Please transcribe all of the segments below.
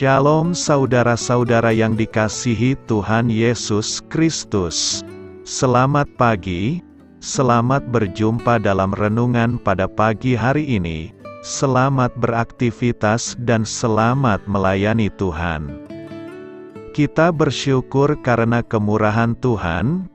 Shalom saudara-saudara yang dikasihi Tuhan Yesus Kristus. Selamat pagi, selamat berjumpa dalam renungan pada pagi hari ini. Selamat beraktivitas dan selamat melayani Tuhan. Kita bersyukur karena kemurahan Tuhan.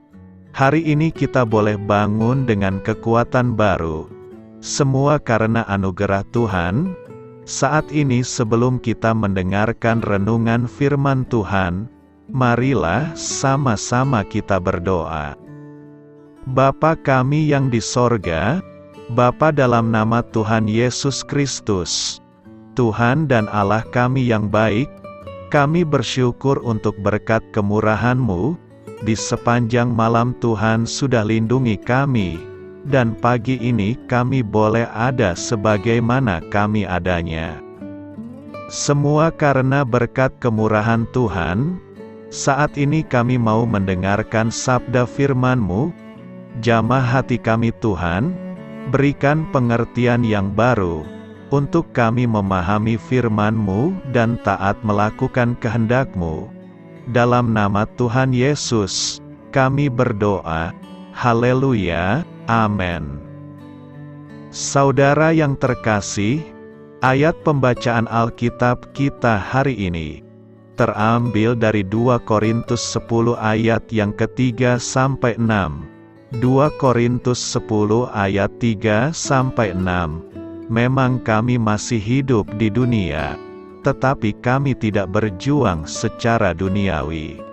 Hari ini kita boleh bangun dengan kekuatan baru. Semua karena anugerah Tuhan. Saat ini sebelum kita mendengarkan renungan firman Tuhan, marilah sama-sama kita berdoa. Bapa kami yang di sorga, Bapa dalam nama Tuhan Yesus Kristus, Tuhan dan Allah kami yang baik, kami bersyukur untuk berkat kemurahan-Mu, di sepanjang malam Tuhan sudah lindungi kami, dan pagi ini kami boleh ada sebagaimana kami adanya. Semua karena berkat kemurahan Tuhan. Saat ini kami mau mendengarkan sabda firman-Mu. Jamah hati kami Tuhan, berikan pengertian yang baru, untuk kami memahami firman-Mu dan taat melakukan kehendak-Mu. Dalam nama Tuhan Yesus, kami berdoa. Haleluya. Amin. Saudara yang terkasih, ayat pembacaan Alkitab kita hari ini terambil dari 2 Korintus 10 ayat yang ketiga sampai 6. 2 Korintus 10 ayat 3 sampai 6. Memang kami masih hidup di dunia, tetapi kami tidak berjuang secara duniawi.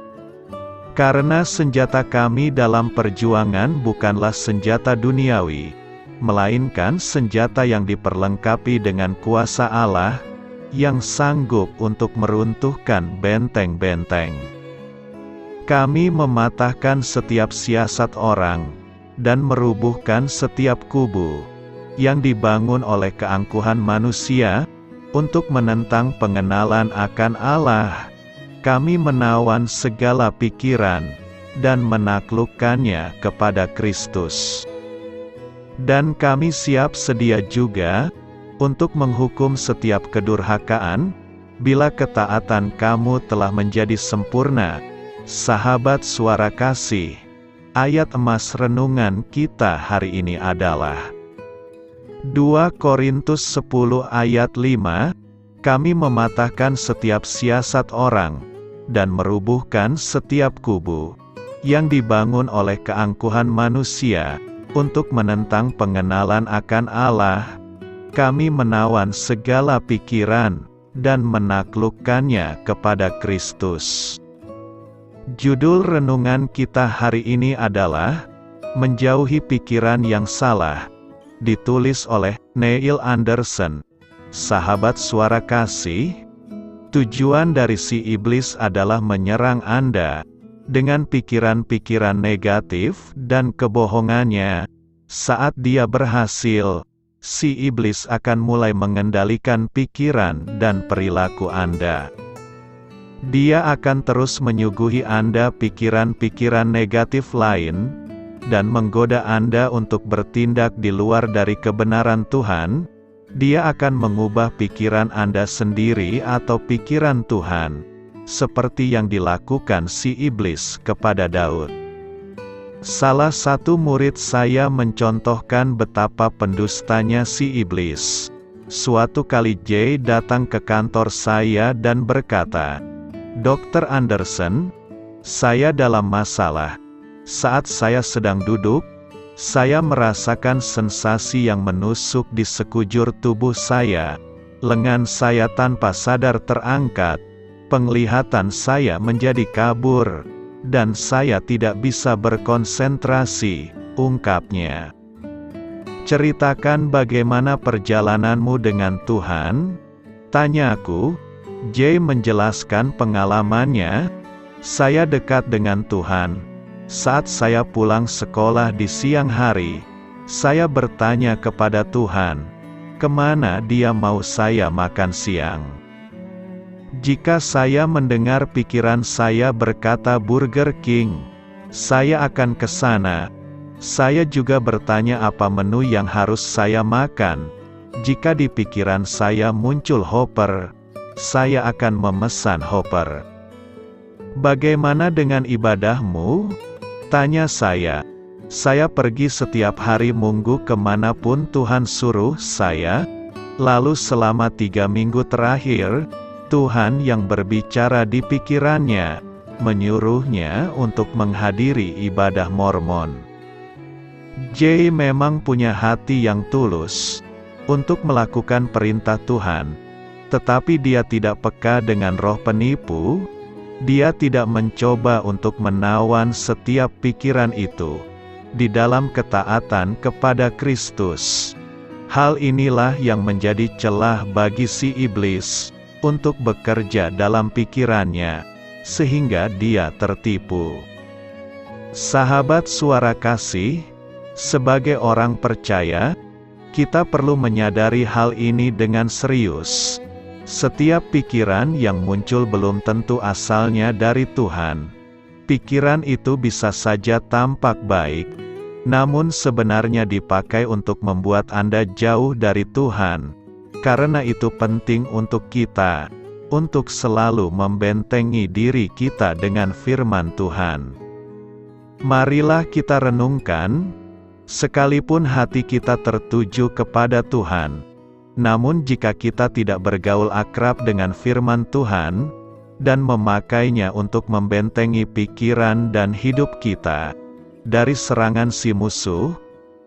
Karena senjata kami dalam perjuangan bukanlah senjata duniawi, melainkan senjata yang diperlengkapi dengan kuasa Allah, yang sanggup untuk meruntuhkan benteng-benteng. Kami mematahkan setiap siasat orang, dan merubuhkan setiap kubu, yang dibangun oleh keangkuhan manusia, untuk menentang pengenalan akan Allah. Kami menawan segala pikiran, dan menaklukkannya kepada Kristus. Dan kami siap sedia juga, untuk menghukum setiap kedurhakaan, bila ketaatan kamu telah menjadi sempurna. Sahabat suara kasih, ayat emas renungan kita hari ini adalah 2 Korintus 10 ayat 5, kami mematahkan setiap siasat orang, dan merubuhkan setiap kubu, yang dibangun oleh keangkuhan manusia, untuk menentang pengenalan akan Allah. Kami menawan segala pikiran, dan menaklukkannya kepada Kristus. Judul renungan kita hari ini adalah, Menjauhi Pikiran yang Salah, ditulis oleh Neil Anderson. Sahabat suara kasih, tujuan dari si iblis adalah menyerang Anda dengan pikiran-pikiran negatif dan kebohongannya. Saat dia berhasil, si iblis akan mulai mengendalikan pikiran dan perilaku Anda. Dia akan terus menyuguhi Anda pikiran-pikiran negatif lain, dan menggoda Anda untuk bertindak di luar dari kebenaran Tuhan. Dia akan mengubah pikiran Anda sendiri atau pikiran Tuhan, seperti yang dilakukan si iblis kepada Daud. Salah satu murid saya mencontohkan betapa pendustanya si iblis. Suatu kali Jay datang ke kantor saya dan berkata, "Dr. Anderson, saya dalam masalah. Saat saya sedang duduk, saya merasakan sensasi yang menusuk di sekujur tubuh saya. Lengan saya tanpa sadar terangkat, penglihatan saya menjadi kabur, dan saya tidak bisa berkonsentrasi," ungkapnya. "Ceritakan bagaimana perjalananmu dengan Tuhan?" tanyaku. Jay menjelaskan pengalamannya. "Saya dekat dengan Tuhan. Saat saya pulang sekolah di siang hari, saya bertanya kepada Tuhan, kemana Dia mau saya makan siang. Jika saya mendengar pikiran saya berkata Burger King, saya akan ke sana. Saya juga bertanya apa menu yang harus saya makan. Jika di pikiran saya muncul Hopper, saya akan memesan hopper. Bagaimana dengan ibadahmu? Tanya saya. Saya pergi setiap hari Minggu kemanapun Tuhan suruh saya. Lalu selama 3 minggu terakhir, Tuhan yang berbicara di pikirannya, menyuruhnya untuk menghadiri ibadah Mormon. Jay memang punya hati yang tulus untuk melakukan perintah Tuhan, tetapi dia tidak peka dengan roh penipu. Dia tidak mencoba untuk menawan setiap pikiran itu di dalam ketaatan kepada Kristus. Hal inilah yang menjadi celah bagi si iblis untuk bekerja dalam pikirannya, sehingga dia tertipu. Sahabat Suara Kasih, sebagai orang percaya, kita perlu menyadari hal ini dengan serius. Setiap pikiran yang muncul belum tentu asalnya dari Tuhan. Pikiran itu bisa saja tampak baik, namun sebenarnya dipakai untuk membuat Anda jauh dari Tuhan. Karena itu penting untuk kita, untuk selalu membentengi diri kita dengan firman Tuhan. Marilah kita renungkan, sekalipun hati kita tertuju kepada Tuhan, namun jika kita tidak bergaul akrab dengan firman Tuhan, dan memakainya untuk membentengi pikiran dan hidup kita dari serangan si musuh,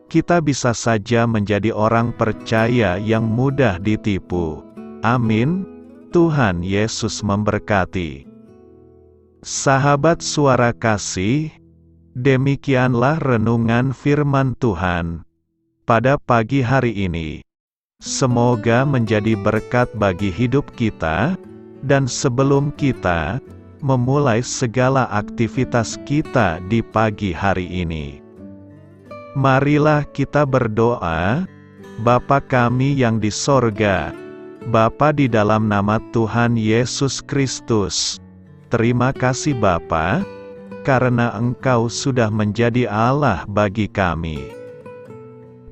kita bisa saja menjadi orang percaya yang mudah ditipu. Amin. Tuhan Yesus memberkati. Sahabat Suara Kasih, demikianlah renungan firman Tuhan pada pagi hari ini. Semoga menjadi berkat bagi hidup kita, dan sebelum kita memulai segala aktivitas kita di pagi hari ini, marilah kita berdoa. Bapa kami yang di sorga, Bapa, di dalam nama Tuhan Yesus Kristus, terima kasih Bapa, karena Engkau sudah menjadi Allah bagi kami.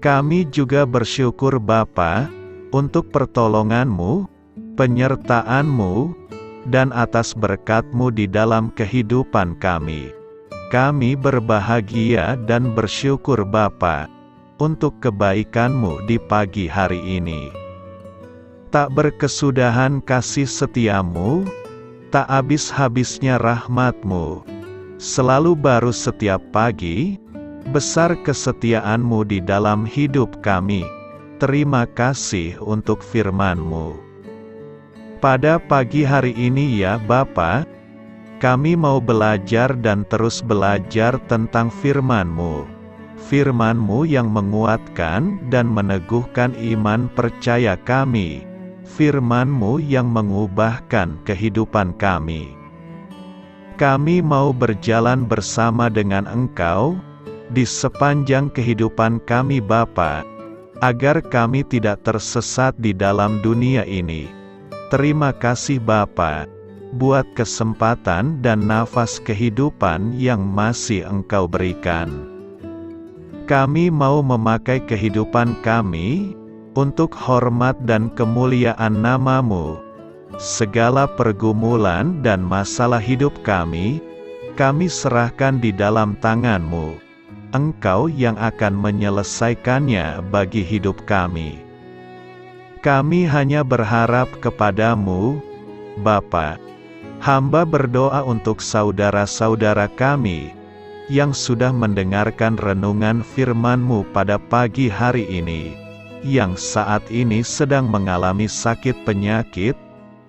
Kami juga bersyukur Bapa, untuk pertolongan-Mu, penyertaan-Mu, dan atas berkat-Mu di dalam kehidupan kami. Kami berbahagia dan bersyukur Bapa, untuk kebaikan-Mu di pagi hari ini. Tak berkesudahan kasih setia-Mu, tak habis-habisnya rahmat-Mu, selalu baru setiap pagi. Besar kesetiaan-Mu di dalam hidup kami. Terima kasih untuk firman-Mu. Pada pagi hari ini ya Bapa, kami mau belajar dan terus belajar tentang firman-Mu. Firman-Mu yang menguatkan dan meneguhkan iman percaya kami. Firman-Mu yang mengubahkan kehidupan kami. Kami mau berjalan bersama dengan Engkau di sepanjang kehidupan kami Bapa, agar kami tidak tersesat di dalam dunia ini. Terima kasih Bapa, buat kesempatan dan nafas kehidupan yang masih Engkau berikan. Kami mau memakai kehidupan kami untuk hormat dan kemuliaan nama-Mu. Segala pergumulan dan masalah hidup kami serahkan di dalam tangan-Mu. Engkau yang akan menyelesaikannya bagi hidup kami. Kami hanya berharap kepada-Mu, Bapa. Hamba berdoa untuk saudara-saudara kami, yang sudah mendengarkan renungan firman-Mu pada pagi hari ini, yang saat ini sedang mengalami sakit penyakit,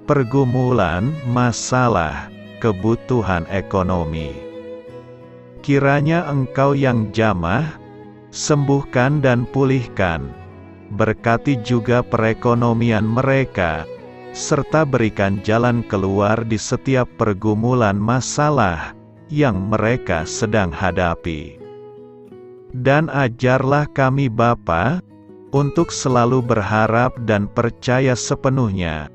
pergumulan, masalah, kebutuhan ekonomi. Kiranya Engkau yang jamah, sembuhkan dan pulihkan. Berkati juga perekonomian mereka, serta berikan jalan keluar di setiap pergumulan masalah yang mereka sedang hadapi. Dan ajarlah kami Bapa, untuk selalu berharap dan percaya sepenuhnya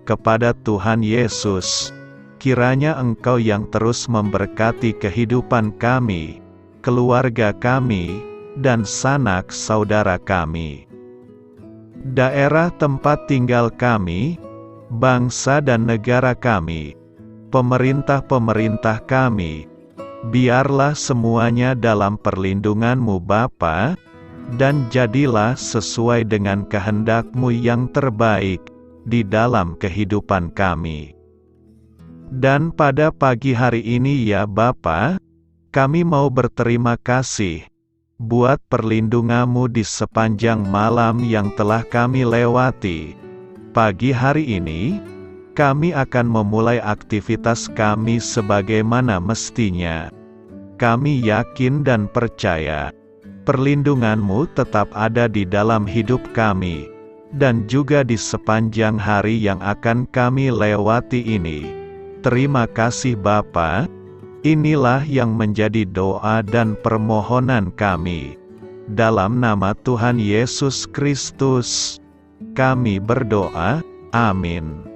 kepada Tuhan Yesus. Kiranya Engkau yang terus memberkati kehidupan kami, keluarga kami, dan sanak saudara kami. Daerah tempat tinggal kami, bangsa dan negara kami, pemerintah-pemerintah kami. Biarlah semuanya dalam perlindungan-Mu Bapa, dan jadilah sesuai dengan kehendak-Mu yang terbaik di dalam kehidupan kami. Dan pada pagi hari ini ya Bapa, kami mau berterima kasih buat perlindungan-Mu di sepanjang malam yang telah kami lewati. Pagi hari ini, kami akan memulai aktivitas kami sebagaimana mestinya. Kami yakin dan percaya, perlindungan-Mu tetap ada di dalam hidup kami, dan juga di sepanjang hari yang akan kami lewati ini. Terima kasih Bapa. Inilah yang menjadi doa dan permohonan kami. Dalam nama Tuhan Yesus Kristus, kami berdoa. Amin.